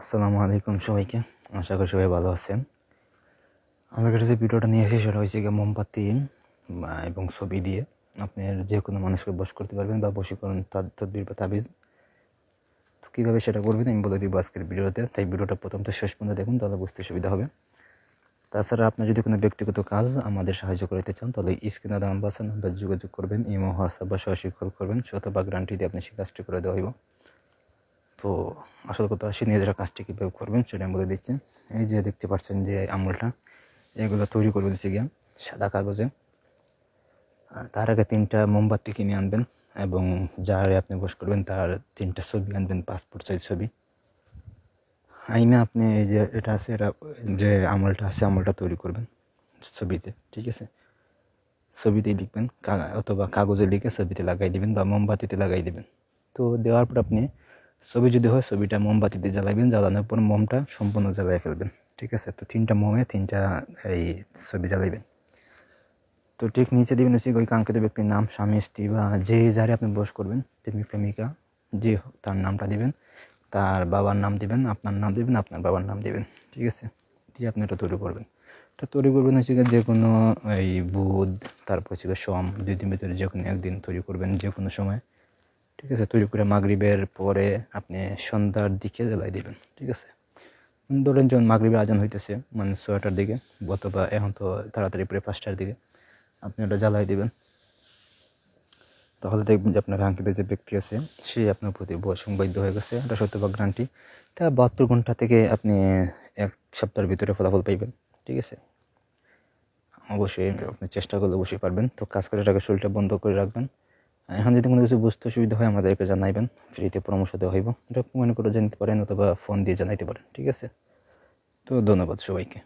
আসসালামু আলাইকুম সবাইকে। আশা করি সবাই ভালো আছেন। আমার কাছে যে ভিডিওটা নিয়ে এসেছি সেটা হচ্ছে গিয়ে মোমবাতি এবং ছবি দিয়ে আপনার যে কোনো মানুষকে বশ করতে পারবেন বা বশীকরণ তদবির বা তাবিজ। তো কীভাবে সেটা করবেন আমি বলে দিব আজকের ভিডিওতে, তাই ভিডিওটা প্রথম থেকে শেষ পর্যন্ত দেখুন, তাহলে বুঝতে সুবিধা হবে। তাছাড়া আপনার যদি কোনো ব্যক্তিগত কাজ আমাদের সাহায্য করতে চান তাহলে স্ক্রিনে দেওয়া নাম্বার যোগাযোগ করবেন, ইমো, হোয়াটসঅ্যাপ বা সরাসরি কল করবেন, শতভাগ গ্যারান্টি দিয়ে আপনি সেই কাজটি করে দেওয়া হইব। তো আসল কথা আসি, নিজেরা কাজটি কীভাবে করবেন সেটা আমি বলে দিচ্ছি। এই যে দেখতে পাচ্ছেন যে আমলটা, এগুলো তৈরি করে দিচ্ছি গিয়ে সাদা কাগজে। তার আগে 3টা মোমবাতি কিনে আনবেন এবং যারে আপনি বস করবেন তার 3টা ছবি আনবেন, পাসপোর্ট সাইজ ছবি আইনে আপনি এই যে এটা আছে, এটা যে আমলটা আছে আমলটা তৈরি করবেন ছবিতে, ঠিক আছে? ছবিতেই লিখবেন অথবা কাগজে লিখে ছবিতে লাগাই দিবেন বা মোমবাতিতে লাগাই দিবেন। তো দেওয়ার পর আপনি ছবি যদি হয় ছবিটা মোমবাতিতে জ্বালাবেন, জ্বালানোর পর মোমটা সম্পূর্ণ জ্বালাই ফেলবেন, ঠিক আছে? তো 3টা মোমে 3টা এই ছবি জ্বালাইবেন। তো ঠিক নিচে দেবেন হচ্ছে ওই কাঙ্ক্ষিত ব্যক্তির নাম, স্বামী, স্ত্রী বা যে যারে আপনি বস করবেন, প্রেমিক প্রেমিকা যে তার নামটা দিবেন, তার বাবার নাম দিবেন, আপনার নাম দিবেন, আপনার বাবার নাম দিবেন, ঠিক আছে? দিয়ে আপনি এটা তৈরি করবেন। এটা তৈরি করবেন হচ্ছে যে কোনো এই বুধ, তারপর হচ্ছে সোম, 2 দিন ভিতরে যে কোনো একদিন তৈরি করবেন, যে কোনো সময়, ঠিক আছে? তৈরি করে মাগরিবের পরে আপনি সন্ধ্যার দিকে জ্বালাই দিবেন, ঠিক আছে? ধরেন যখন মাগরিবের আজান হইতেছে মানে 6টার দিকে, অথবা এখন তো তাড়াতাড়ি প্রায় 5টার দিকে আপনি ওটা জ্বালাই দিবেন। তাহলে দেখবেন যে আপনার কাঙ্ক্ষিত যে ব্যক্তি আছে সে আপনার প্রতি সংবাদ্য হয়ে গেছে। এটা শতভাগ গ্যারান্টি। এটা 72 ঘন্টা থেকে আপনি 1 সপ্তাহের ভিতরে ফলাফল পাইবেন, ঠিক আছে? অবশ্যই আপনি চেষ্টা করলে অবশ্যই পারবেন। তো কাজ করে টাকা শরীরটা বন্ধ করে রাখবেন। এখন যদি কোনো কিছু বুঝতে অসুবিধা হয় আমাদেরকে জানাইবেন, ফ্রিতে পরামর্শ দেওয়া হইব। এটা মনে করে জানতে পারেন অথবা ফোন দিয়ে জানাইতে পারেন, ঠিক আছে? তো ধন্যবাদ সবাইকে।